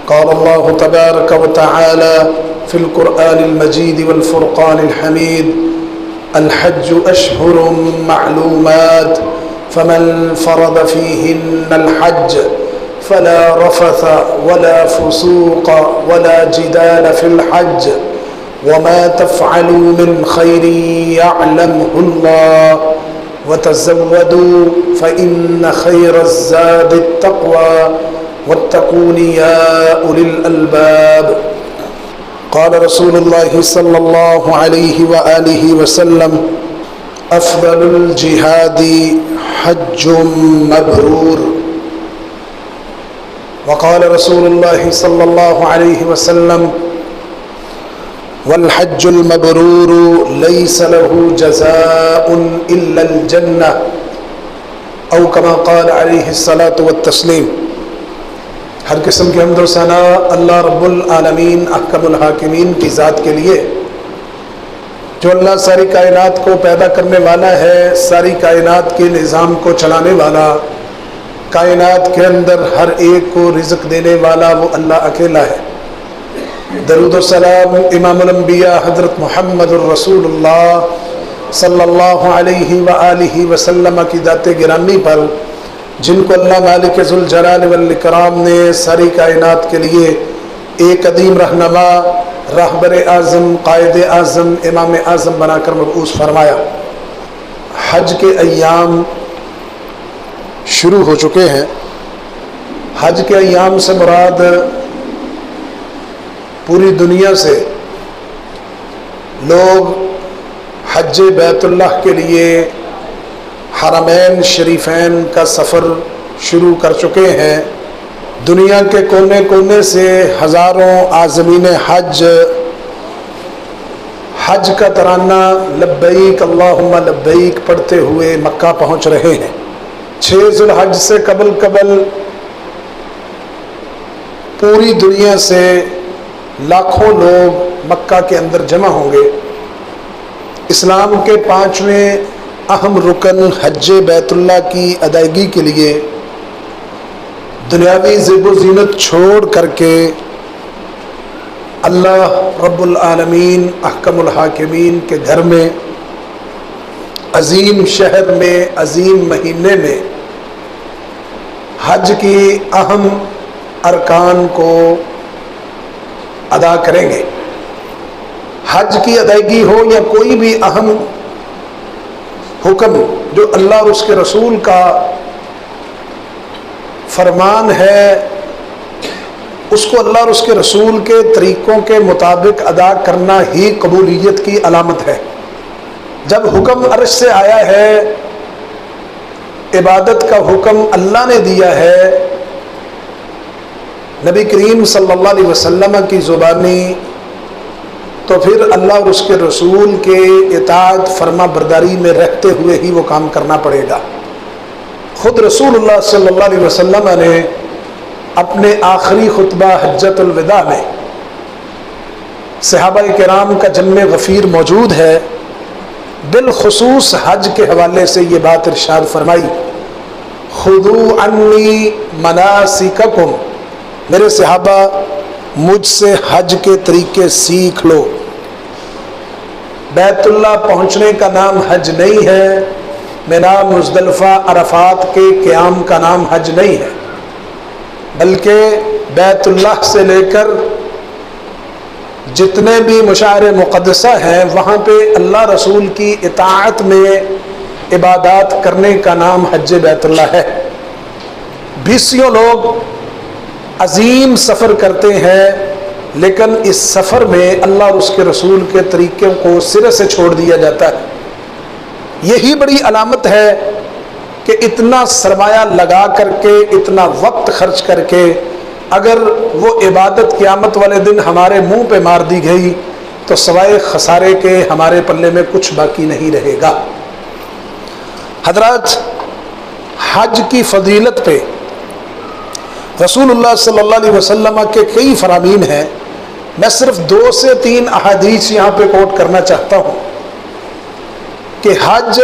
क़ाल अल्लाहु तबारक व तआला फ़िल क़ुरआनिल मजीद वल फ़ुरक़ानिल हमीद अल हज्जु अशहुरुम मअलूमात फ़मन फ़रद फ़ीहिन्नल हज्ज फ़ला रफ़थ वला फ़ुसूक़ वला जिदाल फ़िल हज्ज वमा तफ़अलू मिन खैरिन यअलमुहुल्लाह वतज़व्वदू फ़इन्न खैरज़्ज़ादित तक़वा वत्तक़ूनि या उलिल अल्बाब। क़ाल रसूलुल्लाहि सल्लल्लाहु अलैहि व आलिहि वसल्लम अफ़्ज़लुल जिहादी हज्जुम मबरूर। वक़ाल रसूलुल्लाहि सल्लल्लाहु अलैहि वसल्लम वल हज्जुल मबरूर लैसा लहू जज़ाउन इल्लल जन्नह औ कमा क़ाल अलैहिस्सलातु वत्तस्लीम। हर किस्म की हम्द व सना अल्लाह रब्बुल आलमीन अहकमुल हाकिमीन की ज़ात के लिए, जो अल्लाह सारी कायनात को पैदा करने वाला है, सारी कायनात के निज़ाम को चलाने वाला, कायनात के अंदर हर एक को रिज़्क़ देने वाला वो अल्लाह अकेला है। दरूद व सलाम इमामुल अंबिया हज़रत मुहम्मदुर रसूलुल्लाह सल्लल्लाहु अलैहि व आलिहि वसल्लम की ज़ात गिरामी पर, जिनको अल्लाह मालिक ज़ुल जलाल वल इकराम ने सारी कायनात के लिए एक अदीम रहनुमा, रहबर आज़म, कायद आज़म, इमाम आज़म बनाकर मबऊस फरमाया। हज के अय्याम शुरू हो चुके हैं। हज के अय्याम से मुराद पूरी दुनिया से लोग हज बैतुल्लाह के लिए हरमैन शरीफैन का सफ़र शुरू कर चुके हैं। दुनिया के कोने कोने से हज़ारों आज़मीन हज हज का तराना लब्बैक अल्लाहुम्मा लब्बैक पढ़ते हुए मक्का पहुँच रहे हैं। 6 ज़ुल्हज से कबल पूरी दुनिया से लाखों लोग मक्का के अंदर जमा होंगे। इस्लाम के 5वें अहम रुकन हज बैतुल्लाह की अदायगी के लिए दुनियावी ज़ेब ज़ीनत छोड़ करके अल्लाह रब्बुल आलमीन अहकमुल हाकिमीन के घर में, अज़ीम शहर में, अज़ीम महीने में हज की अहम अरकान को अदा करेंगे। हज की अदायगी हो या कोई भी अहम हुक्म जो अल्लाह और उसके रसूल का फरमान है, उसको अल्लाह और उसके रसूल के तरीक़ों के मुताबिक अदा करना ही कबूलियत की अलामत है। जब हुक्म अर्श से आया है, इबादत का हुक्म अल्लाह ने दिया है, नबी करीम सल्लल्लाहु अलैहि वसल्लम की ज़ुबानी, तो फिर अल्लाह और उसके रसूल के इताअत फरमा बरदारी में रहते हुए ही वो काम करना पड़ेगा। ख़ुद रसूलुल्लाह सल्लल्लाहु अलैहि वसल्लम ने अपने आखिरी खुतबा हज्जतुल विदा में, सहाबाए किराम का जम्मे गफ़ीर मौजूद है, बिलखुसूस हज के हवाले से ये बात इरशाद फरमाई, खुदू अन्नी मनासिककुम, मेरे सहाबा मुझसे हज के तरीके सीख लो। बैतुल्लाह पहुँचने का नाम हज नहीं है, मिना मुज़दलिफ़ा अरफात के क़याम का नाम हज नहीं है, बल्कि बैतुल्लाह से लेकर जितने भी मशाअर मुक़द्दसा हैं वहाँ पे अल्लाह रसूल की इताअत में इबादत करने का नाम हज बैतुल्लाह है। बीसियों लोग अजीम सफ़र करते हैं, लेकिन इस सफ़र में अल्लाह और उसके रसूल के तरीक़ों को सिरे से छोड़ दिया जाता है। यही बड़ी अलामत है कि इतना सरमाया लगा करके, इतना वक्त खर्च करके अगर वो इबादत क़यामत वाले दिन हमारे मुंह पे मार दी गई तो सवाए खसारे के हमारे पल्ले में कुछ बाकी नहीं रहेगा। हज़रात, हज की फजीलत पे रसूलुल्लाह सल्लल्लाहु अलैहि वसल्लम के कई फरामीन हैं। मैं सिर्फ 2 से 3 अहादीस यहाँ पे कोट करना चाहता हूँ कि हज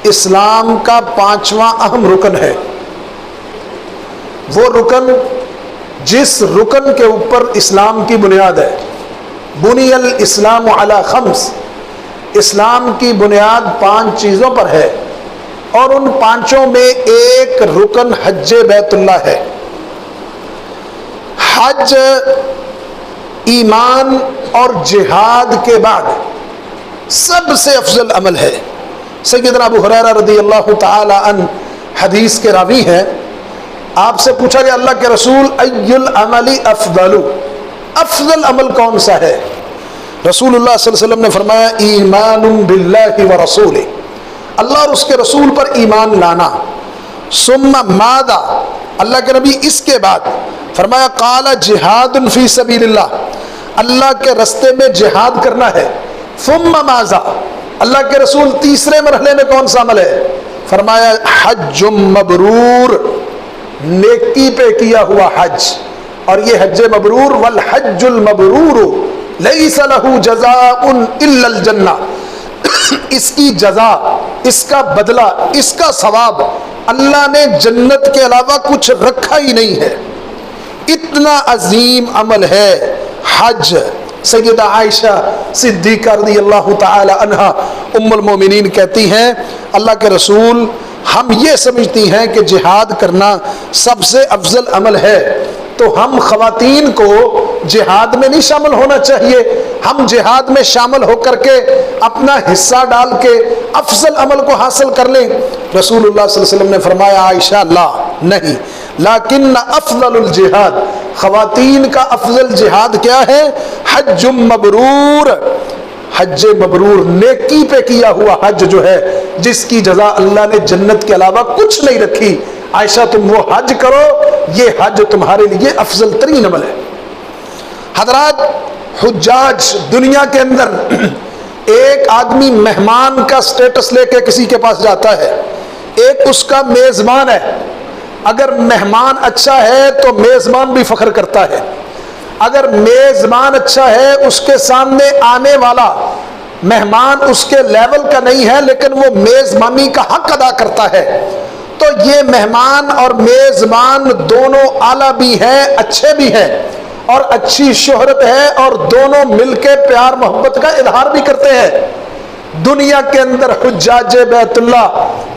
इस्लाम का 5वां अहम रुकन है। वो रुकन जिस रुकन के ऊपर इस्लाम की बुनियाद है, बुनियल इस्लाम अला खम्स, इस्लाम की बुनियाद 5 चीज़ों पर है और उन 5 में एक रुकन हज बैतुल्लाह है। हज ईमान और जिहाद के बाद सबसे अफजल अमल है। सैयदना अबू हुरैरा रज़ियल्लाहु ताला अन्हु हदीस के रावी हैं। आपसे पूछा गया अल्लाह के रसूल अय्युल अमली अफदलु, अफजल अमल कौन सा है? रसूलुल्लाह सल्लल्लाहु अलैहि वसल्लम ने फरमाया ईमानुम बिल्लाहि व रसूलिही, अल्लाह और उसके रसूल पर ईमान लाना। सुम्मा मादा, अल्लाह के नबी इसके बाद फरमाया काला जिहादुन फी सबीलिल्लाह, अल्लाह के रास्ते में जिहाद करना है। सुम्मा माजा, अल्लाह के रसूल तीसरे मरहले में कौन सा अमल है? फरमाया हज्जुम मबरूर, नेकी पे किया हुआ हज। और ये हज मबरूर, वल हज्जुल मबरूर लैसा लहू जज़ाउन इल्लल जन्नह, इसकी जजा, इसका बदला, इसका सवाब अल्लाह ने जन्नत के अलावा कुछ रखा ही नहीं है। इतना अजीम अमल है हज। सैयदा आयशा सिद्दीक़ा रज़ियल्लाहु ताला अन्हा उम्मुल मोमिनीन कहती हैं अल्लाह के रसूल, हम ये समझती हैं कि जिहाद करना सबसे अफजल अमल है, तो हम ख़वातीन को जिहाद में नहीं शामिल होना चाहिए? हम जिहाद में शामिल होकर के अपना हिस्सा डाल के अफजल अमल को हासिल कर लें। रसूलुल्लाह सल्लल्लाहु अलैहि वसल्लम ने फरमाया आयशा ला नहीं, लाकिन अफजलुल जिहाद, ख़वातीन का अफजल जिहाद क्या है? हज्जुम मबरूर, हज मबरूर, नेकी पे किया हुआ हज जो है, जिसकी जजा अल्लाह ने जन्नत के अलावा कुछ नहीं रखी। आयशा तुम वो हज करो, ये हज तुम्हारे लिए अफजल तरीन अमल है। हजरात, हुज्जाज दुनिया के अंदर एक आदमी मेहमान का स्टेटस लेके किसी के पास जाता है, एक उसका मेजबान है। अगर मेहमान अच्छा है तो मेजबान भी फख्र करता है, अगर मेजबान अच्छा है, उसके सामने आने वाला मेहमान उसके लेवल का नहीं है लेकिन वो मेजबानी का हक अदा करता है, तो ये मेहमान और मेजबान दोनों आला भी हैं, अच्छे भी हैं और अच्छी शोहरत है और दोनों मिलके प्यार मोहब्बत का इजहार भी करते हैं। दुनिया के अंदर हुज्जाज बैतुल्लाह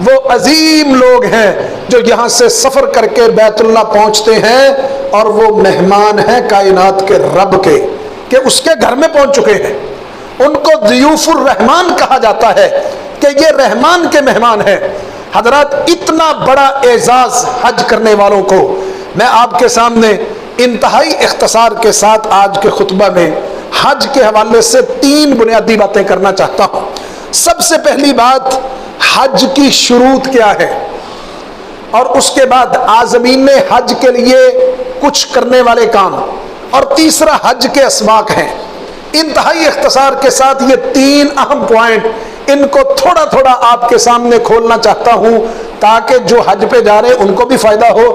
वो अजीम लोग हैं जो यहाँ से सफ़र करके बैतुल्लाह पहुँचते हैं और वो मेहमान हैं कायनात के रब के, कि उसके घर में पहुँच चुके हैं। उनको ज़ियूफ़ुर रहमान कहा जाता है कि ये रहमान के मेहमान हैं। हजरत, इतना बड़ा एजाज़ हज करने वालों को मैं आपके सामने इंतहाई इख्तिसार के साथ आज के खुतबा में हज के हवाले से 3 बुनियादी बातें करना चाहता हूँ। सबसे पहली बात, हज की शुरूत क्या है, और उसके बाद आज़मीन ने हज के लिए कुछ करने वाले काम, और तीसरा हज के असबाक हैं। इंतहाई इख्तिसार के साथ ये 3 अहम पॉइंट, इनको थोड़ा थोड़ा आपके सामने खोलना चाहता हूँ ताकि जो हज पे जा रहे उनको भी फायदा हो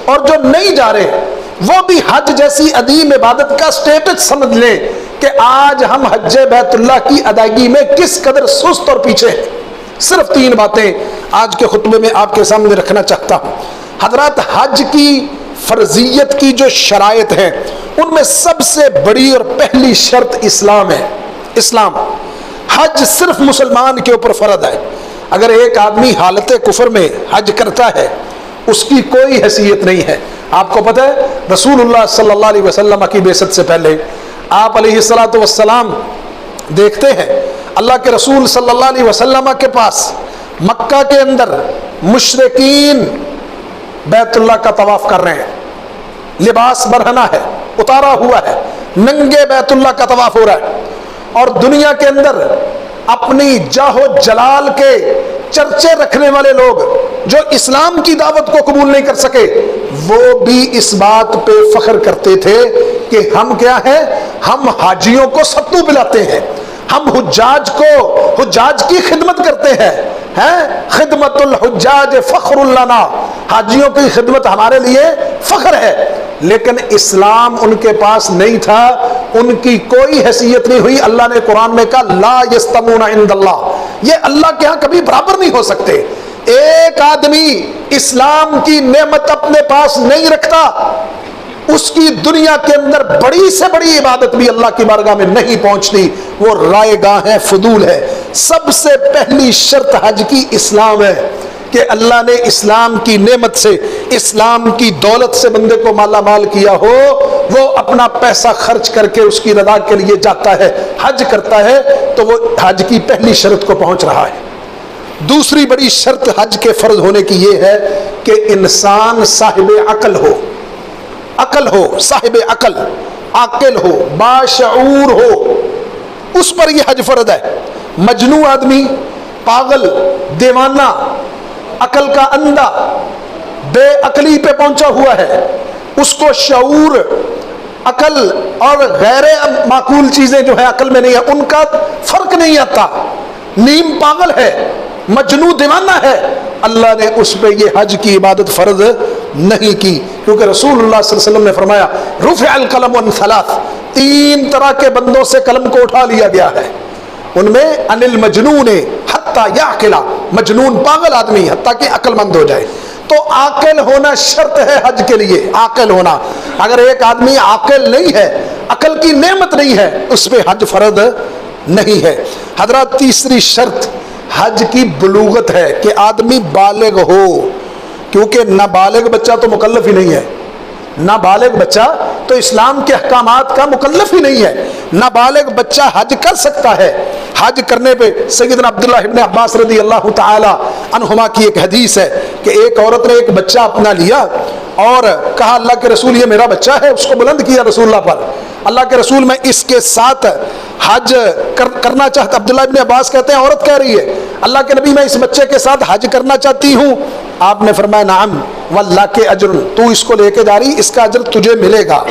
और जो नहीं जा रहे वो भी हज जैसी अदीम इबादत का स्टेटस समझ लें कि आज हम हज बैतुल्लाह की अदायगी में किस कदर सुस्त और पीछे हैं। सिर्फ 3 बातें आज के खुतबे में आपके सामने रखना चाहता हूँ। हजरत, हज की फर्जियत की जो शराइत है उनमें सबसे बड़ी और पहली शर्त इस्लाम है। इस्लाम, हज सिर्फ मुसलमान के ऊपर फर्ज है। अगर एक आदमी हालत कुफर में हज करता है उसकी कोई हैसियत नहीं है। आपको पता है रसूलुल्लाह सल्लल्लाहु अलैहि वसल्लम की बेसत से पहले आप अलैहिस्सलातु वस्सलाम देखते हैं अल्लाह के रसूल सल्लल्लाहु अलैहि वसल्लम के पास मक्का के अंदर मुशरिकीन बैतुल्लाह का तवाफ कर रहे हैं, लिबास बरहना है, उतारा हुआ है, नंगे बैतुल्लाह का तवाफ हो रहा है। और दुनिया के अंदर अपनी जाहो जलाल के चर्चे रखने वाले लोग जो इस्लाम की दावत को कबूल नहीं कर सके, वो भी इस बात पे फख्र करते थे कि हम क्या हैं, हम हाजियों को सत्तू पिलाते हैं, हम हुज्जाज को, हुज्जाज की खिदमत करते हैं, खिदमतुल हुज्जाज फख्रुल लना, हाजियों की खिदमत हमारे लिए फख्र है। लेकिन इस्लाम उनके पास नहीं था, उनकी कोई हैसियत नहीं हुई। अल्लाह ने कुरान में कहा ला यस्तमूना इंदल्लाह, ये अल्लाह के यहाँ कभी बराबर नहीं हो सकते। एक आदमी इस्लाम की नेमत अपने पास नहीं रखता, उसकी दुनिया के अंदर बड़ी से बड़ी इबादत भी अल्लाह की बारगाह में नहीं पहुंचती, वो रायगाह है, फजूल है। सबसे पहली शर्त हज की इस्लाम है कि अल्लाह ने इस्लाम की नेमत से, इस्लाम की दौलत से बंदे को माला माल किया हो, वो अपना पैसा खर्च करके उसकी रजा के लिए जाता है, हज करता है, तो वो हज की पहली शर्त को पहुंच रहा है। दूसरी बड़ी शर्त हज के फर्ज होने की ये है कि इंसान साहिब अकल हो, अकल हो, साहिब अकल, आकिल हो, बाशऊर हो, उस पर यह हज फर्ज है। मजनू आदमी, पागल, दीवाना, अकल का अंधा, बेअकली पे पहुंचा हुआ है, उसको शऊर, अकल और गैर माकूल चीजें जो है अकल में नहीं है, उनका फर्क नहीं आता, नीम पागल है, मजनू दीवाना है, अल्लाह ने उस पर यह हज की इबादत फर्ज नहीं की, क्योंकि रसूलुल्लाह सल्लल्लाहु अलैहि वसल्लम ने फरमाया रुफ़िअल कलम अन सलास, 3 तरह के बंदों से कलम को उठा लिया गया है। उनमें अनिल मजनून हत्ता याकिला, मजनून पागल आदमी हत्ता कि अक्लमंद हो जाए। तो आकिल होना शर्त है हज के लिए, आकिल होना। अगर एक आदमी आकिल नहीं है, अकल की नेमत नहीं है, उस पर हज फर्ज नहीं है। हजरत तीसरी शर्त हज की बुलूगत है कि आदमी बालिग हो, क्योंकि नाबालिग बच्चा तो मुकल्लफ ही नहीं है, नाबालिग बच्चा तो इस्लाम के अहकामात का मुकल्लफ ही नहीं है। नाबालिग बच्चा हज कर सकता है। हज करने पे सैयदना अब्दुल्लाह इब्न अब्बास रज़ी अल्लाह ताला अन्हुमा की एक हदीस है कि एक औरत ने एक बच्चा अपना लिया और कहा अल्लाह के रसूल ये मेरा बच्चा है, उसको बुलंद किया रसूलुल्लाह पर। अल्लाह के रसूल मैं इसके साथ हज करना चाहता। अब्दुल्लाह इब्न अब्बास कहते हैं औरत कह रही है अल्लाह के नबी मैं इस बच्चे के साथ हज करना चाहती हूँ। आपने फरमाया नाम वल्लाह के अजर, तू इसको लेके जा रही, इसका अजर तुझे मिलेगा।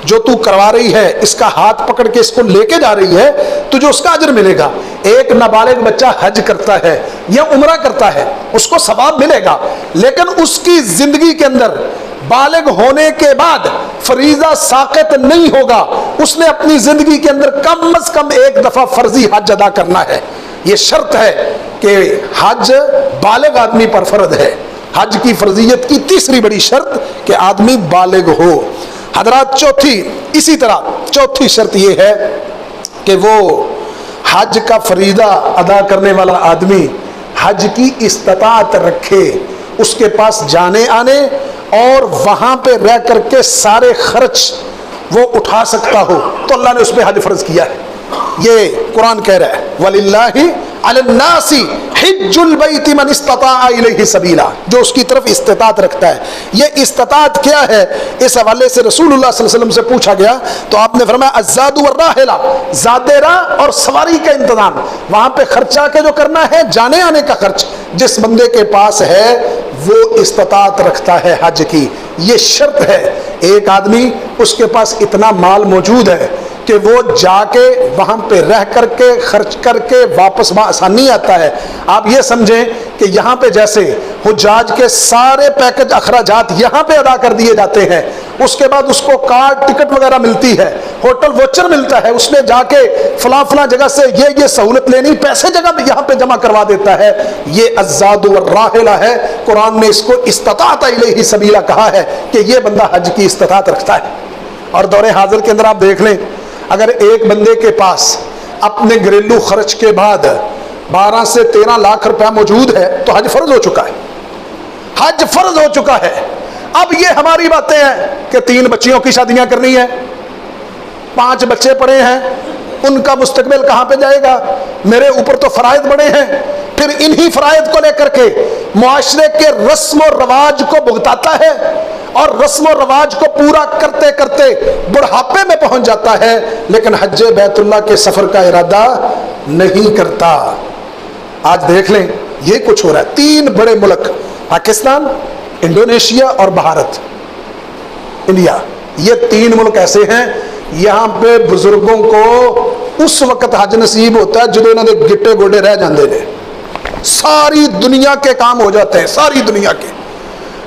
जो तू करवा रही है, इसका हाथ पकड़ के इसको लेके जा रही है, तुझे उसका अजर मिलेगा। एक नाबालिग बच्चा हज करता है या उम्रा करता है, उसको सवाब मिलेगा, लेकिन उसकी जिंदगी के अंदर बालिग होने के बाद फरीजा साक़ित नहीं होगा। उसने अपनी जिंदगी के अंदर कम अज कम एक दफा फर्जी हज अदा करना है। यह शर्त है कि हज बालिग आदमी पर फर्ज है। हज की फर्जियत की तीसरी बड़ी शर्त कि आदमी बालिग हो। हजरात चौथी, इसी तरह चौथी शर्त यह है कि वो हज का फरीदा अदा करने वाला आदमी हज की इस्तात रखे, उसके पास जाने आने और वहां पे रह करके सारे खर्च वो उठा सकता हो, तो अल्लाह ने उस पर हज फर्ज किया है। ये कुरान कह रहा है वलिल्लाहि अलन्नासी हिज्जुल बैति मन इस्तताअ इलैहि सबीला, जो उसकी तरफ इस्तिताअत रखता है। ये इस्तिताअत क्या है, इस हवाले से रसूलुल्लाह सल्लल्लाहु अलैहि वसल्लम से पूछा गया तो आपने फरमाया अज़्ज़ादु वर्राहिला, ज़ादेरा और सवारी का इंतजाम, वहां पे खर्चा के जो करना है, जाने आने का खर्च जिस बंदे के पास है वो इस्तिताअत रखता है हज की। ये शर्त है, एक आदमी उसके पास इतना माल मौजूद है कि वो जाके वहां पे रह करके खर्च करके वापस आसानी आता है। आप ये समझें कि यहाँ पे जैसे हुज्जाज के सारे पैकेज अखराजात यहाँ पे अदा कर दिए जाते हैं, उसके बाद उसको कार टिकट वगैरह मिलती है, होटल वोचर मिलता है, उसने जाके फला जगह से ये सहूलत लेनी, पैसे जगह यहाँ पे जमा करवा देता है। ये अज़्ज़ादु वर्राहिला है। कुरान ने इसको इस्तताअत इलैहि सबीला कहा है कि ये बंदा हज की इस्तिताअत रखता है। और दौरे हाजिर के अंदर आप देख लें, अगर एक बंदे के पास अपने घरेलू खर्च के बाद 12 से 13 लाख रुपया मौजूद है तो हज फर्ज हो चुका है, हज फर्ज हो चुका है। अब ये हमारी बातें हैं कि 3 बच्चियों की शादियां करनी है, 5 बच्चे पड़े हैं, उनका मुस्तकबिल कहां पे जाएगा, मेरे ऊपर तो फराइद बड़े हैं। फिर इन्हीं फराइद को लेकर के मुआशरे के रस्म और रवाज को भुगताता है और रस्म और रवाज को पूरा करते करते बुढ़ापे में पहुंच जाता है, लेकिन हज बैतुल्लाह के सफर का इरादा नहीं करता। आज देख लें ये कुछ हो रहा है। 3 बड़े मुल्क पाकिस्तान, इंडोनेशिया और भारत, इंडिया, ये 3 मुल्क ऐसे हैं यहाँ पे बुजुर्गों को उस वक्त हज नसीब होता है जो इन्होंने गिट्टे गोडे रह जाते हैं। सारी दुनिया के काम हो जाते हैं, सारी दुनिया के,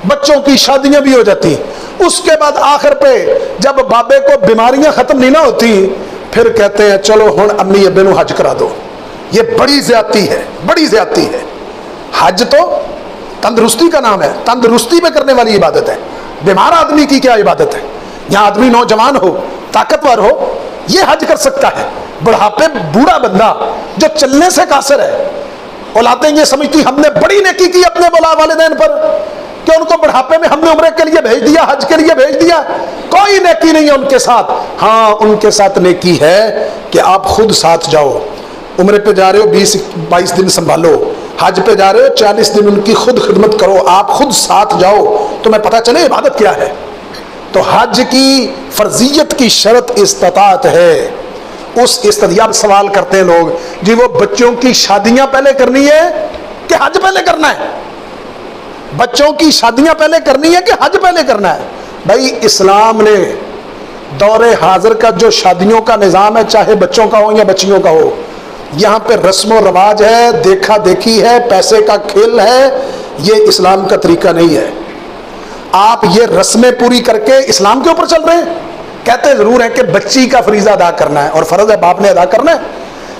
बच्चों की शादियां भी हो जाती, उसके बाद आखिर पे जब बाबे को बीमारियां खत्म नहीं ना होती, फिर कहते हैं चलो हुण अम्मी अब्बे नूं हज करा दो। ये बड़ी ज्यादती है, बड़ी ज्यादती है। हज तो तंदुरुस्ती का नाम है, तंदुरुस्ती पे करने वाली इबादत है। बीमार आदमी की क्या इबादत है? यहाँ आदमी नौजवान हो, ताकतवर हो, ये हज कर सकता है। बुढ़ापे बूढ़ा बंदा जो चलने से कासिर है, औलादें ये समझती हमने बड़ी नेकी की अपने वालिदैन पर कि उनको बुढ़ापे में हमने उम्रे के लिए भेज दिया, हज के लिए भेज दिया। कोई नेकी नहीं है उनके साथ। हाँ, उनके साथ नेकी है कि आप खुद साथ जाओ। उम्रे पे जा रहे हो 20-22 दिन संभालो, हज पे जा रहे हो 40 दिन उनकी खुद खिदमत करो, आप खुद साथ जाओ, तुम्हें पता चले इबादत क्या है। तो हज की फर्जियत की शर्त इस्तिताअत है। उस इस्तिताअत सवाल करते हैं लोग, जी वो बच्चों की शादियां पहले करनी है कि हज पहले करना है? बच्चों की शादियां पहले करनी है कि हज पहले करना है? भाई इस्लाम ने दौरे हाजिर का जो शादियों का निज़ाम है, चाहे बच्चों का हो या बच्चियों का हो, यहाँ पे रस्म रवाज है, देखा देखी है, पैसे का खेल है, ये इस्लाम का तरीका नहीं है। आप ये रस्में पूरी करके इस्लाम के ऊपर चल रहे हैं। कहते जरूर है कि बच्ची का फरीजा अदा करना है और फर्ज है बाप ने अदा करना है,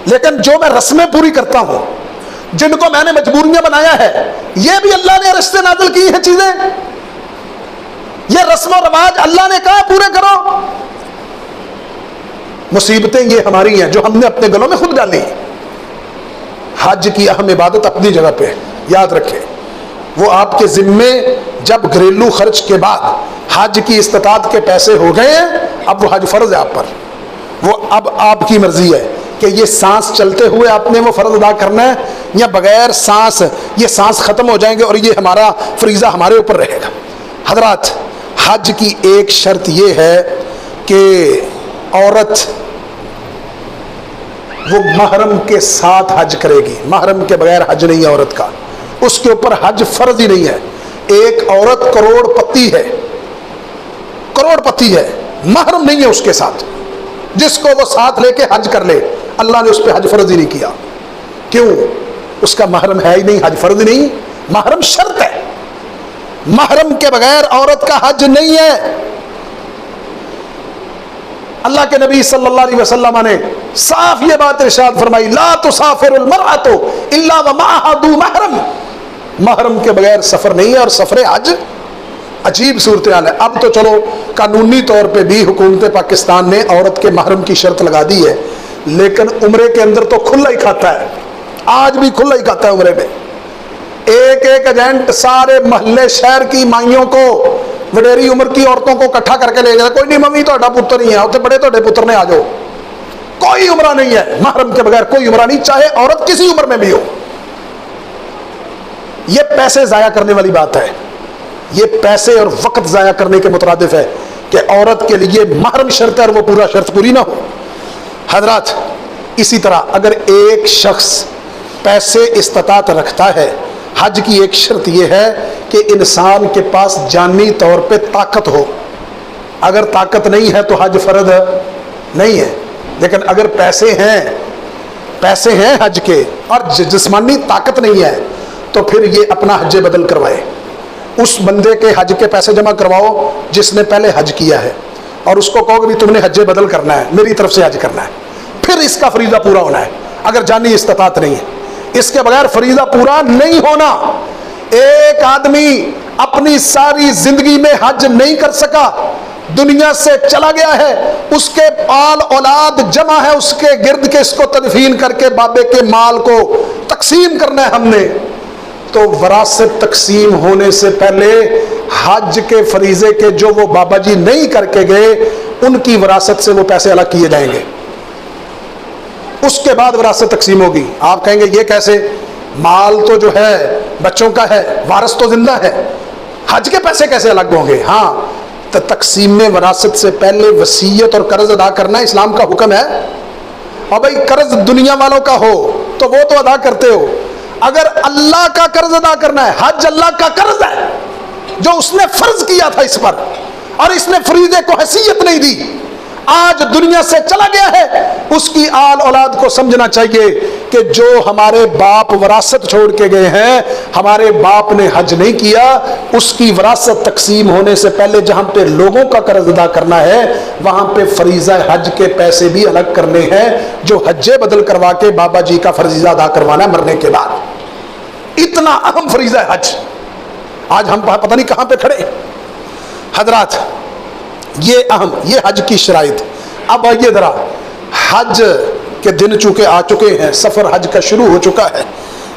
लेकिन जो मैं रस्में पूरी करता हूं, जिनको मैंने मजबूरियां बनाया है, ये भी अल्लाह ने रिश्ते नाज़िल की है चीजें। ये रस्म और रवाज अल्लाह ने कहा पूरे करो। मुसीबतें ये हमारी हैं जो हमने अपने गलों में खुद डाली। हज की अहम इबादत अपनी जगह पे, याद रखें, वो आपके जिम्मे जब घरेलू खर्च के बाद हज की इस्तिताअत के पैसे हो गए हैं, अब वो हज फर्ज है आप पर। वो अब आपकी मर्जी है कि ये सांस चलते हुए आपने वो फर्ज अदा करना है या बगैर सांस, ये सांस खत्म हो जाएंगे और ये हमारा फरीजा हमारे ऊपर रहेगा। हजरात, हज की एक शर्त ये है कि औरत वो महरम के साथ हज करेगी। महरम के बगैर हज नहीं है औरत का, उसके ऊपर हज फर्ज ही नहीं है। एक औरत करोड़पति है, करोड़पति है, महरम नहीं है उसके साथ, जिसको वो साथ लेके हज कर ले, अल्लाह ने उस पर हज फर्ज ही नहीं किया। क्यों? उसका महरम है ही नहीं, हज फर्ज नहीं, महरम शर्त है। महरम के बगैर औरत का हज नहीं है। अल्लाह के नबी सल्लल्लाहु अलैहि वसल्लम ने साफ ये बात इरशाद फरमाई, ला तुसाफिरुल मरअतु इल्ला व मअहा दू महरम। महरम के बगैर सफर नहीं है और सफर हज अजीब सूरत हाल है। अब तो चलो कानूनी तौर पे भी हुकूमत पाकिस्तान ने औरत के महरम की शर्त लगा दी है, लेकिन उम्रे के अंदर तो खुला ही खाता है, आज भी खुला ही खाता है उम्रे में। एक एक एजेंट सारे महल्ले शहर की माइयों को, वडेरी उम्र की औरतों को इकट्ठा करके ले जाए। कोई नहीं मम्मी तोड़ा पुत्र नहीं है, उतने बड़े तोड़े पुत्र ने आ जाओ। कोई उम्रा नहीं है, महरम के बगैर कोई उम्रा नहीं, चाहे औरत किसी उम्र में भी हो। ये पैसे जाया करने वाली बात है, ये पैसे और वक्त जाया करने के मुतरादिफ है कि औरत के लिए महरम शर्त है और वो पूरा शर्त पूरी ना हो। हजरात, इसी तरह अगर एक शख्स पैसे इस्तिताअत रखता है, हज की एक शर्त यह है कि इंसान के पास जानी तौर पे ताकत हो। अगर ताकत नहीं है तो हज फर्ज नहीं है, लेकिन अगर पैसे हैं हज के और जिस्मानी ताकत नहीं है, तो फिर ये अपना हज बदल करवाए। उस बंदे के हज के पैसे जमा करवाओ जिसने पहले हज किया है, और उसको कहो कि तुमने हज बदल करना है, मेरी तरफ से हज करना है, फिर इसका फरीजा पूरा होना है। अगर जानी इस्तिताअत नहीं है, इसके बगैर फरीजा पूरा नहीं होना। एक आदमी अपनी सारी जिंदगी में हज नहीं कर सका, दुनिया से चला गया है, उसके पाल औलाद जमा है उसके गिर्द के, इसको तदफीन करके बाबे के माल को तकसीम करना है हमने, तो वरासत तकसीम होने से पहले हज के फरीजे के जो वो बाबा जी नहीं करके गए, उनकी वरासत से वो पैसे अलग किए जाएंगे, उसके बाद वरासत तकसीम होगी। आप कहेंगे ये कैसे? माल तो जो है बच्चों का है, वारिस तो जिंदा है, हज के पैसे कैसे अलग होंगे? हाँ, तो तकसीम में वरासत से पहले वसीयत और कर्ज अदा करना इस्लाम का हुक्म है। और भाई कर्ज दुनिया वालों का हो तो वो तो अदा करते हो, अगर अल्लाह का कर्ज अदा करना है, हज अल्लाह का कर्ज है जो उसने फर्ज किया था इस पर, और इसने फरीजे को हैसियत नहीं दी, आज दुनिया से चला गया है, उसकी आल औलाद को समझना चाहिए कि जो हमारे बाप वरासत छोड़ के गए हैं, हमारे बाप ने हज नहीं किया, उसकी वरासत तकसीम होने से पहले जहां पे लोगों का कर्ज अदा करना है, वहां पे फरीजा हज के पैसे भी अलग करने हैं, जो हज्जे बदल करवा के बाबा जी का फरीजा अदा करवाना है मरने के बाद। इतना अहम फरीजा है हज, आज हम पता नहीं कहां पे खड़े। हजरात, ये अहम, ये हज की शराइत। अब आइए ज़रा, हज के दिन चूँकि आ चुके हैं, सफ़र हज का शुरू हो चुका है।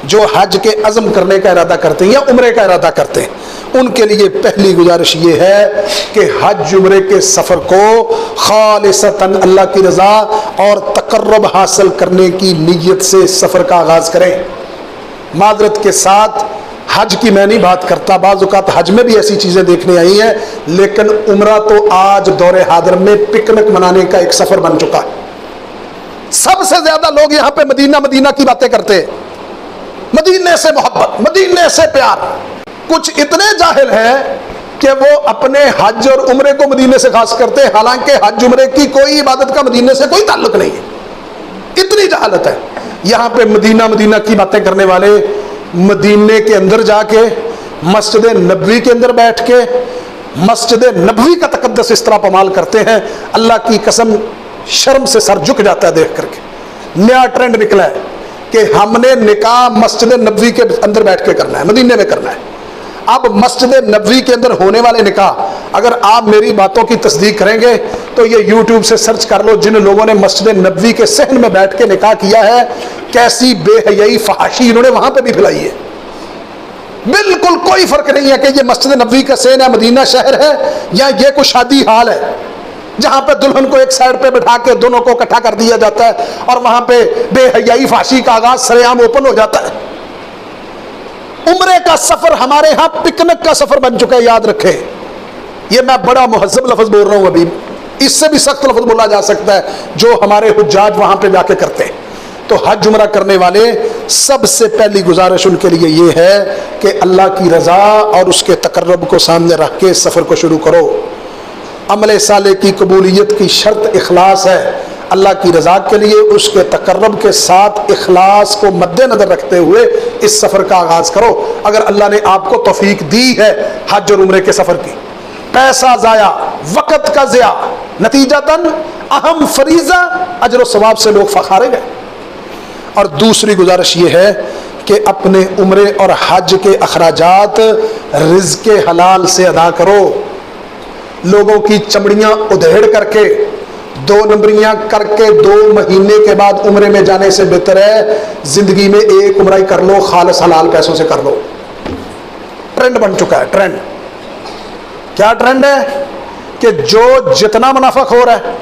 जो हज के अज़म करने का इरादा करते हैं या उम्रे का इरादा करते हैं, उनके लिए पहली गुजारिश ये है कि हज उम्रे के सफ़र को खालिसतन अल्लाह की रज़ा और तक़र्रुब हासिल करने की नीयत से सफ़र का आगाज़ करें। मादरत के साथ हज की मैं नहीं बात करता, बाज़ औक़ात हज में भी ऐसी चीज़ें देखने आई हैं, लेकिन उम्रा तो आज दौरे हादर में पिकनिक मनाने का एक सफ़र बन चुका है। सबसे ज़्यादा लोग यहाँ पे मदीना मदीना की बातें करते हैं, मदीने से मोहब्बत, मदीने से प्यार। कुछ इतने जाहिल हैं कि वो अपने हज और उम्रे को मदीने से खास करते हैं, हालांकि हज उम्रे की कोई इबादत का मदीने से कोई ताल्लुक नहीं है। इतनी जहालत है। यहाँ पे मदीना मदीना की बातें करने वाले मदीने के अंदर जाके मस्जिद नबवी के अंदर बैठ के मस्जिद नबवी का तकद्दस इस तरह पमाल करते हैं, अल्लाह की कसम शर्म से सर झुक जाता है देख करके। नया ट्रेंड निकला है कि हमने निकाह मस्जिद नबवी के अंदर बैठ के करना है, मदीने में करना है। अब मस्जिद नबवी के अंदर होने वाले निकाह, अगर आप मेरी बातों की तस्दीक करेंगे तो ये यूट्यूब से सर्च कर लो, जिन लोगों ने मस्जिद नबवी के सहन में बैठ के निकाह किया है, कैसी बेहयाई फहाशी इन्होंने वहां पे भी फैलाई है। बिल्कुल कोई फर्क नहीं है कि ये मस्जिद नबवी का सहन है, मदीना शहर है, या ये कोई शादी हाल है जहां पे दुल्हन को एक साइड पे बैठा के दोनों को इकट्ठा कर दिया जाता है और वहां पे बेहयाई फाशी का आगाज सरेआम ओपन हो जाता है। उम्रे का सफर हमारे यहाँ पिकनिक का सफर बन चुका है, याद रखें। ये मैं बड़ा मुहज्जब लफ्ज बोल रहा हूं, अभी इससे भी सख्त लफ्ज बोला जा सकता है जो हमारे हुज्जाज वहां पे जाके करते हैं। तो हज उम्रा करने वाले सबसे पहली गुजारिश उनके लिए ये है कि अल्लाह की रजा और उसके तकर्रब को सामने रख के सफर को शुरू करो। अमल साले की कबूलियत की शर्त इखलास है। अल्लाह की रजा के लिए उसके तकर्रब के साथ इखलास को मद्देनजर रखते हुए इस सफ़र का आगाज़ करो। अगर अल्लाह ने आपको तौफीक दी है हज और उम्रे के सफ़र की, पैसा ज़ाया, वक़्त का ज़िया, नतीजतन अहम फरीज़ा अजर सवाब से लोग फ़खारे गए। और दूसरी गुजारिश ये है कि अपने उम्रे और हज के अखराजात रिज़्क़े हलाल से अदा करो। लोगों की चमड़ियाँ उधेड़ करके, 2 नंबरियाँ करके 2 महीने के बाद उम्रे में जाने से बेहतर है जिंदगी में एक उम्रा ही कर लो, खालिस हलाल पैसों से कर लो। ट्रेंड बन चुका है। ट्रेंड क्या ट्रेंड है कि जो जितना मुनाफा हो रहा है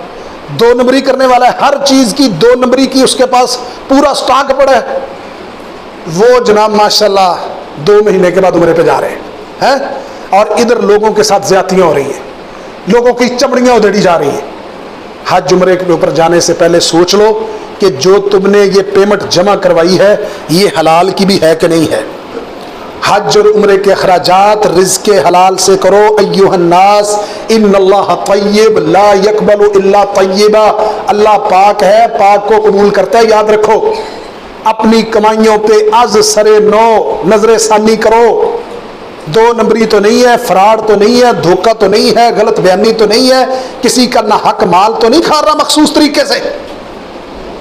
2 नंबरी करने वाला है, हर चीज की 2 नंबरी की उसके पास पूरा स्टॉक पड़ा है, वो जनाब माशाल्लाह 2 महीने के बाद उम्रे पे जा रहे हैं। और इधर लोगों के साथ ज्यादतियां हो रही हैं, लोगों की चमड़ियां उधेड़ी जा रही हैं। हज उम्रे के ऊपर जाने से पहले सोच लो कि जो तुमने ये पेमेंट जमा करवाई है ये हलाल की भी है कि नहीं है। हज और उम्रे के अखराजात रिज़्क़े हलाल से करो। अय्युहन्नास इन्नल्लाह तय्यब ला यक़बलु इल्ला तय्यबा। अल्लाह पाक है, पाक को कबूल करता है। याद रखो, अपनी कमाइयों पे आज सरे नो नजर सानी करो। 2 नंबरी तो नहीं है, फ्रॉड तो नहीं है, धोखा तो नहीं है, गलत बयानी तो नहीं है, किसी का ना हक माल तो नहीं खा रहा मखसूस तरीके से।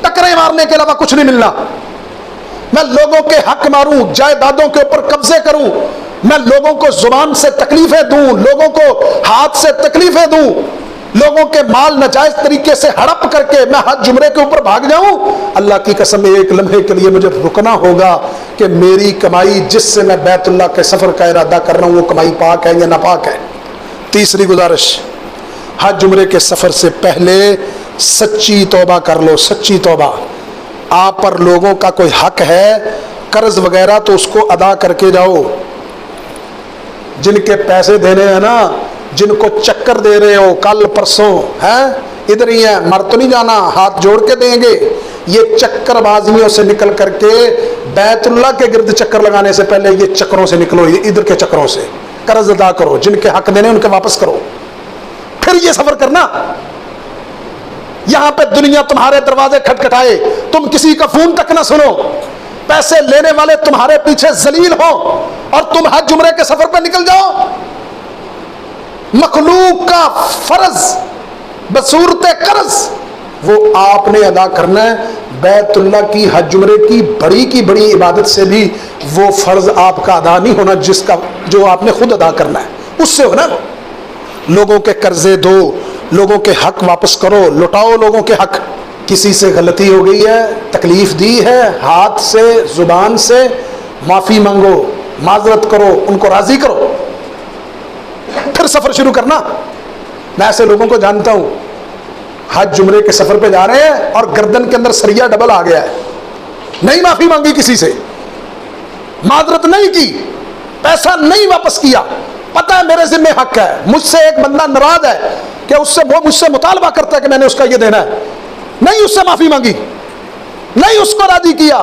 टकरे मारने के अलावा कुछ नहीं मिलना। मैं लोगों के हक मारूं, जायदादों के ऊपर कब्जे करूं, मैं लोगों को जुबान से तकलीफें दूं, लोगों को हाथ से तकलीफें दूं, लोगों के माल नाजायज तरीके से हड़प करके मैं हज उम्रे के ऊपर भाग जाऊं। अल्लाह की कसम, एक लम्हे के लिए मुझे रुकना होगा कि मेरी कमाई जिससे मैं बैतुल्लाह के सफर का इरादा कर रहा हूं वो कमाई पाक है या नापाक है। तीसरी गुजारिश, हज उम्रे के सफर से पहले सच्ची तौबा कर लो। सच्ची तौबा। आप पर लोगों का कोई हक है, कर्ज वगैरह, तो उसको अदा करके जाओ। जिनके पैसे देने हैं ना, जिनको चक्कर दे रहे हो कल परसों, हैं इधर ही है, मर तो नहीं जाना, हाथ जोड़ के देंगे। ये चक्करबाजियों से निकल करके बैतुल्लाह के गिर्द चक्कर लगाने से पहले ये चक्करों से निकलो, इधर के चक्करों से कर्ज अदा करो, जिनके हक देने उनके वापस करो, फिर ये सफर करना। यहां पे दुनिया तुम्हारे दरवाजे खटखटाए, तुम किसी का फोन तक ना सुनो, पैसे लेने वाले तुम्हारे पीछे जलील हो और तुम हज उम्रे के सफर पर निकल जाओ। मखलूक का फर्ज बसूरत कर्ज वो आपने अदा करना है। बैतुल्लाह की हज उम्रे की बड़ी इबादत से भी वो फर्ज आपका अदा नहीं होना जिसका जो आपने खुद अदा करना है, उससे होना। लोगों के कर्जे दो, लोगों के हक वापस करो, लुटाओ लोगों के हक। किसी से गलती हो गई है, तकलीफ दी है, हाथ से जुबान से माफी मांगो, माजरत करो, उनको राजी करो, फिर सफर शुरू करना। मैं ऐसे लोगों को जानता हूं, हज उम्रे के सफर पे जा रहे हैं और गर्दन के अंदर सरिया डबल आ गया है, नहीं माफी मांगी किसी से, माजरत नहीं की, पैसा नहीं वापस किया, पता है मेरे जिम्मे हक है, मुझसे एक बंदा नाराज है कि वो मुझसे मुतालबा करता है कि मैंने उसका ये देना है, नहीं उससे माफी मांगी, नहीं उसको राजी किया।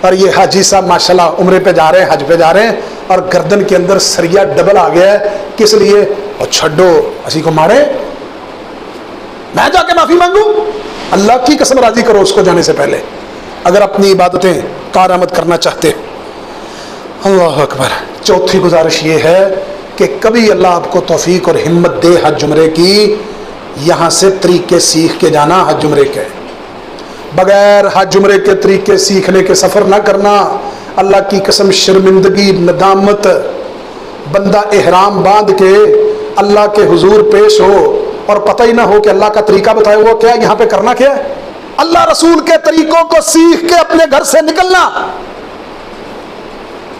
और ये हाजी साहब माशाल्लाह उम्रे पे जा रहे हैं, हज पे जा रहे हैं और गर्दन के अंदर सरिया डबल आ गया है। किस लिए? और छड्डो असी को मारे, मैं जाके माफी मांगू? अल्लाह की कसम राजी करो उसको जाने से पहले, अगर अपनी इबादतें कारआमद करना चाहते। अल्लाह अकबर। चौथी गुजारिश ये है कि कभी अल्लाह आपको तौफीक और हिम्मत दे हज उम्रे की, यहाँ से तरीके सीख के जाना। हज उम्रे के बगैर हज उम्रे के तरीके सीखने के सफ़र ना करना। अल्लाह की कसम शर्मिंदगी, नदामत। बंदा एहराम बांध के अल्लाह के हुजूर पेश हो और पता ही ना हो कि अल्लाह का तरीका बताया हुआ क्या है, यहाँ पे करना क्या है। अल्लाह रसूल के तरीकों को सीख के अपने घर से निकलना।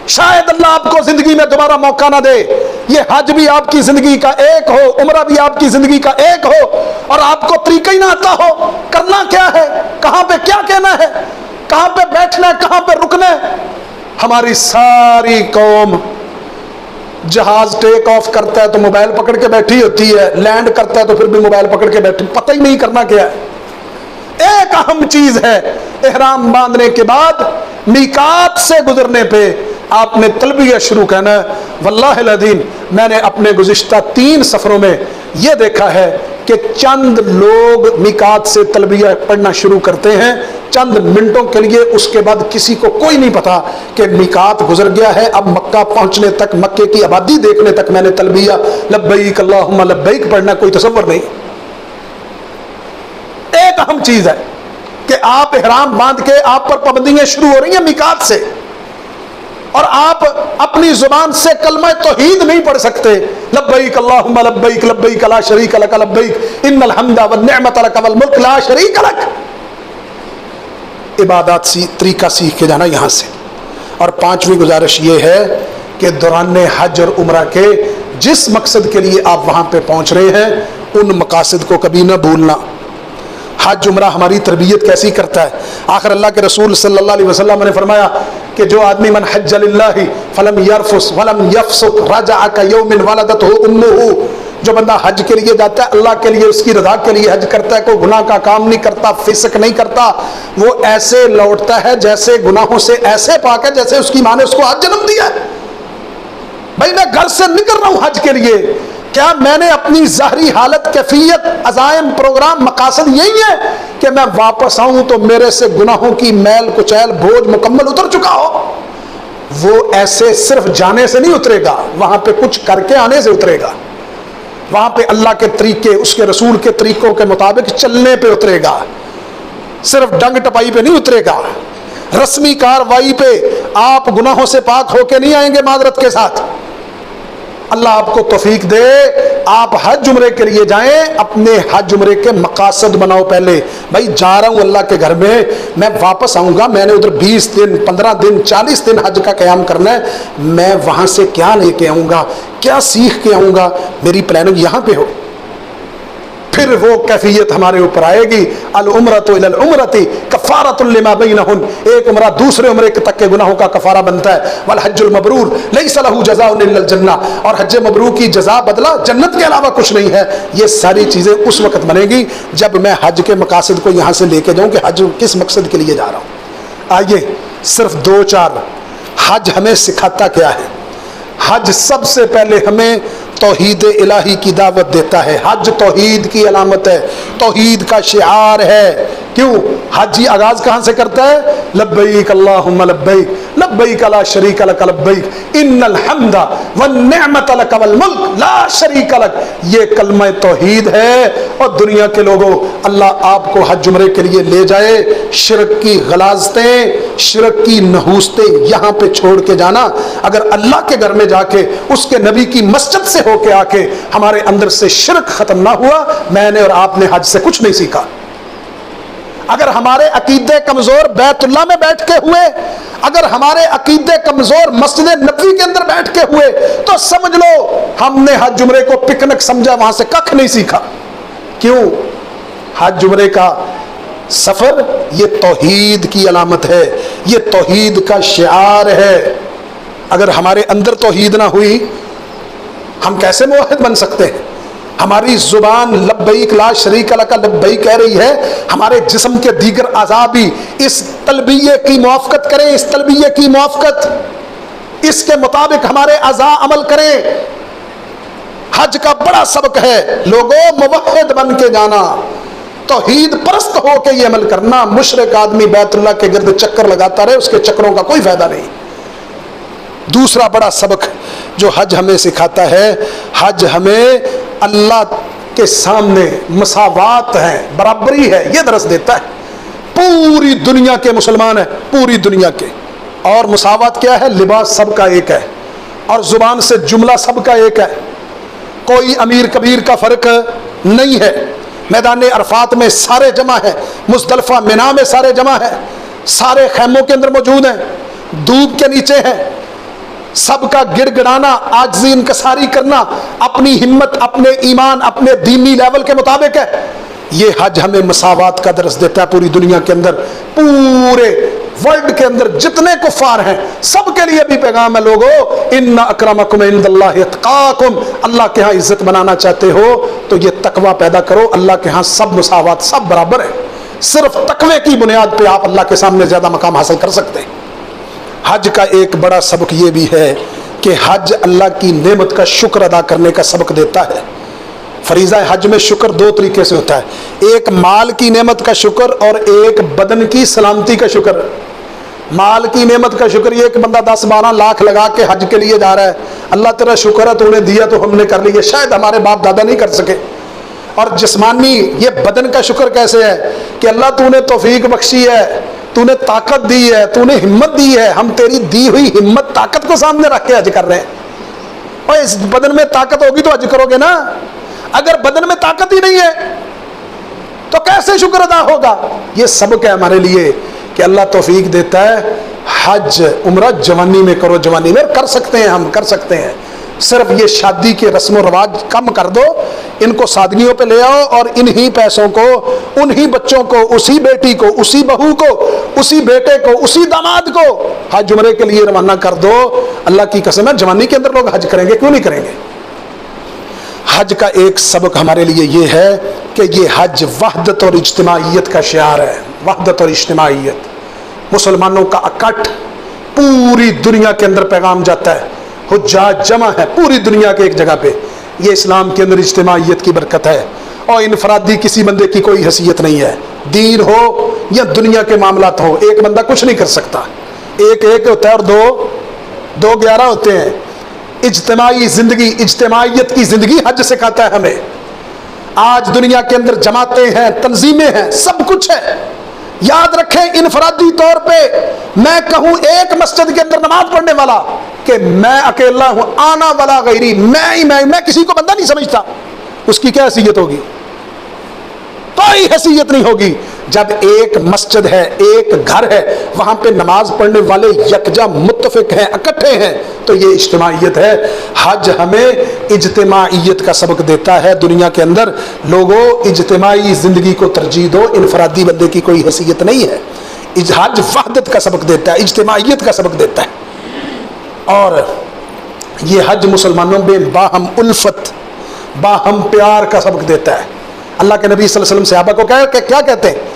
शायद अल्लाह आपको जिंदगी में दोबारा मौका ना दे, ये हज भी आपकी जिंदगी का एक हो, उम्रा भी आपकी जिंदगी का एक हो और आपको तरीका ही ना आता हो करना क्या है, कहां पे क्या कहना है, कहां पे बैठना है, कहां पे रुकना है। हमारी सारी कौम जहाज टेक ऑफ करता है तो मोबाइल पकड़ के बैठी होती है, लैंड करता है तो फिर भी मोबाइल पकड़ के बैठी, पता ही नहीं करना क्या है। एक अहम चीज है, एहराम बांधने के बाद मीकात से गुजरने पे आपने तलबिया शुरू करना है। वल्लाहिल अज़ीम मैंने अपने गुज़िश्ता 3 सफरों में यह देखा है कि चंद लोग मीकात से तलबिया पढ़ना शुरू करते हैं चंद मिनटों के लिए, उसके बाद किसी को कोई नहीं पता कि मीकात गुजर गया है। अब मक्का पहुंचने तक, मक्के की आबादी देखने तक मैंने तलबिया लब्बैक अल्लाहुम्मा लब्बैक पढ़ना कोई तसव्वुर नहीं। एक अहम चीज है कि आप इहराम बांध के आप पर पाबंदियां शुरू हो रही हैं मीकात से, और आप अपनी जुबान से कलमा तौहीद नहीं पढ़ सकते, लब्बैक अल्लाहुम्मा लब्बैक लब्बैक ला शरीक लक लब्बैक इन्नल हम्दा वन निअमत लक वल मुल्क ला शरीक लक। इबादत तरीका सीख के जाना यहाँ से। और 5वीं गुजारिश ये है कि दौरान हज और उम्रा के जिस मकसद के लिए आप वहाँ पे पहुँच रहे हैं उन मकासद को कभी ना भूलना। हज उम्रा हमारी तरबियत कैसी करता है। आखिर अल्लाह के रसूल सल्लल्लाहु अलैहि वसल्लम ने फरमाया कि जो आदमी मन हज्ज लिल्लाहि फलम यरफुस वलम यफसुक रजअ का यौमिन वलदतहु उम्मुहु, जो बंदा हज के लिए जाता है, अल्लाह के लिए, उसकी रज़ा के लिए हज करता है, कोई गुनाह का काम नहीं करता, फिस्क नहीं करता, वो ऐसे लौटता है जैसे गुनाहों से ऐसे पाक है जैसे उसकी माँ ने उसको आज जन्म दिया। भाई मैं घर से निकल रहा हूँ हज के लिए, क्या मैंने अपनी ज़ाहरी हालत, कैफियत, अज़ाइम, प्रोग्राम, मकासद यही है कि मैं वापस आऊं तो मेरे से गुनाहों की मैल कुचैल बोझ मुकम्मल उतर चुका हो। वो ऐसे सिर्फ जाने से नहीं उतरेगा, वहां पे कुछ करके आने से उतरेगा। वहां पे अल्लाह के तरीके, उसके रसूल के तरीकों के मुताबिक चलने पे उतरेगा, सिर्फ डंग टपाई पे नहीं उतरेगा। रस्मी कार्रवाई पे आप गुनाहों से पाक होके नहीं आएंगे माजरत के साथ। अल्लाह आपको तौफीक दे, आप हज उम्रे के लिए जाएं, अपने हज उम्रे के मकासद बनाओ पहले। भाई जा रहा हूं अल्लाह के घर में, मैं वापस आऊंगा, मैंने उधर 20 दिन, 15 दिन, 40 दिन हज का क़याम करना है, मैं वहां से क्या लेके आऊंगा, क्या सीख के आऊंगा, मेरी प्लानिंग यहां पे हो। फिर वो कैफियत हमारे ऊपर आएगी। अल उम्रतु इलल उम्रति कफ़ारतुन लिमा बैनहुन, एक उम्रा दूसरे उम्रे तक के गुनाहों का कफ़ारा बनता है। वल हज्जुल मबरूर लैसा लहू जज़ाउन इल्लल जन्नह, और हज मबरूर की जज़ा बदला जन्नत के अलावा कुछ नहीं है। ये सारी चीज़ें उस वक्त बनेगी जब मैं हज के मकासद को यहाँ से लेके जाऊँ कि हज किस मकसद के लिए जा रहा हूँ। आइए सिर्फ 2-4 हज हमें सिखाता क्या है। हज सबसे पहले हमें तौहीद इलाही की दावत देता है। हज तौहीद की अलामत है, तौहीद का शिआर है। क्यों? हज आगाज कहां से करता है? लब्बैक अल्लाहुम्मा लब्बैक लब्बैक ला शरीक लक लब्बैक इन्नल हम्दा वन निअमत लक वल मुल्क ला शरीक लक। ये कलमा तौहीद है। और दुनिया के लोगों, अल्लाह आपको हज उम्रे के लिए ले जाए, शिरक की गलाजतें, शिरक की नहूसतें यहाँ पे छोड़ के जाना। अगर अल्लाह के घर में जाके उसके नबी की मस्जिद से होके आके हमारे अंदर से शिरक खत्म ना हुआ, मैंने और आपने हज से कुछ नहीं सीखा। अगर हमारे अकीदे कमजोर बैतुल्लाह में बैठ के हुए, अगर हमारे अकीदे कमजोर मस्जिद नबवी के अंदर बैठ के हुए, तो समझ लो हमने हज उम्रे को पिकनिक समझा, वहां से कख नहीं सीखा। क्यों? हज उम्रे का सफर ये तौहीद की अलामत है, ये तौहीद का शिआर है। अगर हमारे अंदर तौहीद ना हुई, हम कैसे मुवाहिद बन सकते हैं? हमारी जुबान लब्बैक ला शरीक लक लब्बैक कह रही है, हमारे जिस्म के दीगर अज़ा भी इस तलबिये की मुआफ़क़त करें, इस तलबिये की मुआफ़क़त, इसके मुताबिक हमारे अज़ा अमल करें। हज का बड़ा सबक है लोगों, मुवहिद बन के जाना, तौहीद परस्त हो के ये अमल करना। मुशरिक आदमी बैतुल्लाह के गिर्द चक्कर लगाता रहे, उसके चक्करों का कोई फायदा नहीं। दूसरा बड़ा सबक जो हज हमें सिखाता है, हज हमें अल्लाह के सामने मसावात है, बराबरी है, ये दरस देता है। पूरी दुनिया के मुसलमान है, पूरी दुनिया के। और मुसावात क्या है? लिबास सबका एक है और जुबान से जुमला सबका एक है, कोई अमीर कबीर का फर्क नहीं है। मैदान अरफात में सारे जमा है, मुज़दलिफा मिना में सारे जमा है, सारे खैमों के अंदर मौजूद हैं, धूप के नीचे हैं। सबका गिड़गिड़ाना, आजिज़ी इनकसारी करना अपनी हिम्मत, अपने ईमान, अपने दीनी लेवल के मुताबिक है। ये हज हमें मसावात का दर्स देता है। पूरी दुनिया के अंदर, पूरे वर्ल्ड के अंदर जितने कुफार हैं सबके लिए भी पैगाम है, लोगों इन्ना अक्रमकुम इंदल्लाहि अत्काकुम। अल्लाह के यहाँ इज्जत बनाना चाहते हो तो ये तकवा पैदा करो। अल्लाह के यहाँ सब मुसावात, सब बराबर है। सिर्फ तकवे की बुनियाद पे आप अल्लाह के सामने ज्यादा मकाम हासिल कर सकते हैं। हज का एक बड़ा सबक ये भी है कि हज अल्लाह की नेमत का शुक्र अदा करने का सबक देता है। फरीज़ा हज में शुक्र दो तरीके से होता है, एक माल की नेमत का शुक्र और एक बदन की सलामती का शुक्र। माल की नेमत का शुक्र, ये एक बंदा 10-12 लाख लगा के हज के लिए जा रहा है, अल्लाह तेरा शुक्र है तूने दिया तो हमने कर लिया, शायद हमारे बाप दादा नहीं कर सके। और जिस्मानी, ये बदन का शुक्र कैसे है कि अल्लाह तूने तौफीक बख्शी है, तूने ताकत दी है, तूने हिम्मत दी है, हम तेरी दी हुई हिम्मत ताकत को सामने रख के हज कर रहे हैं। और इस बदन में ताकत होगी तो हज करोगे ना। अगर बदन में ताकत ही नहीं है तो कैसे शुक्र अदा होगा? ये सबक है हमारे लिए कि अल्लाह तौफीक देता है। हज उम्रा जवानी में करो, जवानी में कर सकते हैं, हम कर सकते हैं। सिर्फ ये शादी के रस्म रवाज कम कर दो, इनको सादगियों पे ले आओ और इन्हीं पैसों को, उन्हीं बच्चों को, उसी बेटी को, उसी बहू को, उसी बेटे को, उसी दामाद को हज उम्रे के लिए रवाना कर दो। अल्लाह की कसम है जवानी के अंदर लोग हज करेंगे, क्यों नहीं करेंगे? हज का एक सबक हमारे लिए ये है कि ये हज वहदत और इज्तिमाइयत का शिआर है। वहदत और इज्तिमाइयत, मुसलमानों का इकट्ठ, पूरी दुनिया के अंदर पैगाम जाता है, हुज्जाज जमा है पूरी दुनिया के एक जगह पे। ये इस्लाम के अंदर इज्तिमाइयत की बरकत है। और इनफरादी किसी बंदे की कोई हैसियत नहीं है, दीन हो या दुनिया के मामलात हो, एक बंदा कुछ नहीं कर सकता। एक एक होता है और दो दो 11 होते हैं। इज्तिमाई जिंदगी, इज्तिमाइयत की जिंदगी हज सिखाता है हमें। आज दुनिया के अंदर जमातें हैं, तंजीमें हैं, सब कुछ है। याद रखें, इनफरादी तौर पे मैं कहूं एक मस्जिद के अंदर नमाज पढ़ने वाला कि मैं अकेला हूं, आना वाला गैरी, मैं किसी को बंदा नहीं समझता, उसकी क्या हैसियत होगी? कोई हैसियत नहीं होगी। जब एक मस्जिद है, एक घर है, वहां पे नमाज पढ़ने वाले यकजा मुत्तफिक हैं, इकट्ठे हैं, तो ये इज्तिमाइयत है। हज हमें इज्तिमाइयत का सबक देता है। दुनिया के अंदर लोगों इज्तिमाई जिंदगी को तरजीह दो, इनफरादी बंदे की कोई हैसियत नहीं है। हज वहदत का सबक देता है, इज्तिमाइयत का सबक देता है। और ये हज मुसलमानों में बाहम उल्फत, बाहम प्यार का सबक देता है। अल्लाह के नबी सल्लल्लाहु अलैहि वसल्लम सहाबा को क्या कहते हैं?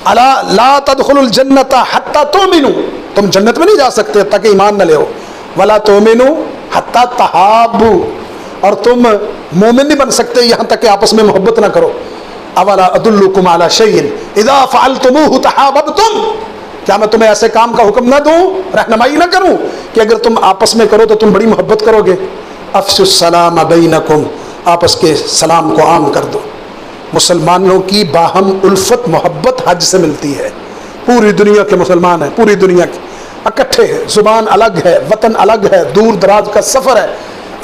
अला ला तदखुलुल जन्नता हत्ता तुमिनु, तुम जन्नत में नहीं जा सकते ताकि ईमान न ले हो। वला तुमिनु हत्ता तहाबु, और तुम मोमिन नहीं बन सकते यहाँ तक कि आपस में मोहब्बत ना करो। अवला अदुल्लुकुम अला शैइन इज़ा फ़अलतुमूहु तहाबबतुम, क्या मैं तुम्हें ऐसे काम का हुक्म ना दूं, रहनुमाई ना करूं कि अगर तुम आपस में करो तो तुम बड़ी मोहब्बत करोगे। अफ़शुस सलाम बैनकुम, आपस के सलाम को आम कर दो। मुसलमानों की बाहम उल्फत मोहब्बत हज से मिलती है। पूरी दुनिया के मुसलमान हैं, पूरी दुनिया के इकट्ठे हैं, जुबान अलग है, वतन अलग है, दूर दराज का सफ़र है,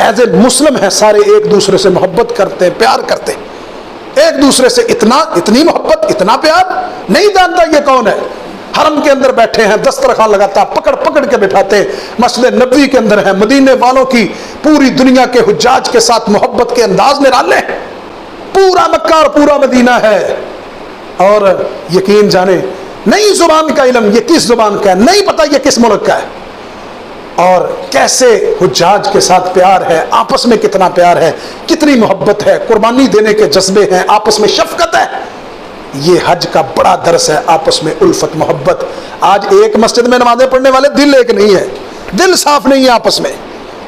एज ए मुस्लिम है, सारे एक दूसरे से मोहब्बत करते हैं, प्यार करते हैं, एक दूसरे से इतनी मोहब्बत, इतना प्यार। नहीं जानता ये कौन है, हरम के अंदर बैठे हैं, दस्तरखान लगाता, पकड़ पकड़ के बिठाते, मस्जिद नबवी के अंदर है, मदीने वालों की पूरी दुनिया के हुज्जाज के साथ मोहब्बत के अंदाज निराले हैं। पूरा मक्का और पूरा मदीना है, और यकीन जाने नहीं जुबान का इल्म ये किस जुबान का है, नहीं पता ये किस मुल्क का है, और कैसे हुज्जाज के साथ प्यार है, आपस में कितना प्यार है, कितनी मोहब्बत है, कुर्बानी देने के जज्बे हैं, आपस में शफकत है। ये हज का बड़ा दर्स है, आपस में उल्फत मोहब्बत। आज एक मस्जिद में नमाजें पढ़ने वाले दिल एक नहीं है, दिल साफ नहीं है, आपस में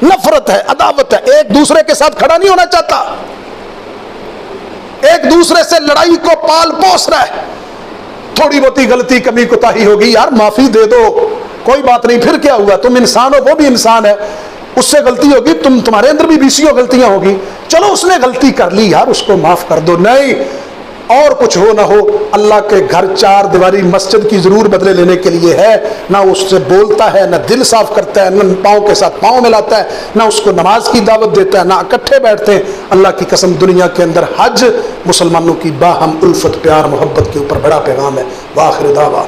नफरत है, अदावत है, एक दूसरे के साथ खड़ा नहीं होना चाहता, एक दूसरे से लड़ाई को पाल पोस रहा है। थोड़ी बहुती गलती कमी कोताही होगी, यार माफी दे दो, कोई बात नहीं, फिर क्या हुआ, तुम इंसान हो, वो भी इंसान है, उससे गलती होगी, तुम्हारे अंदर भी 20 गलतियां होगी, चलो उसने गलती कर ली यार, उसको माफ कर दो। नहीं, और कुछ हो ना हो, अल्लाह के घर 4 दीवारी मस्जिद की जरूर बदले लेने के लिए है। ना उससे बोलता है, ना दिल साफ करता है, ना पाँव के साथ पाँव मिलाता है, ना उसको नमाज की दावत देता है, ना इकट्ठे बैठते हैं। अल्लाह की कसम, दुनिया के अंदर हज मुसलमानों की बाहम उल्फत, प्यार, मोहब्बत के ऊपर बड़ा पैगाम है। वाखिर दावा।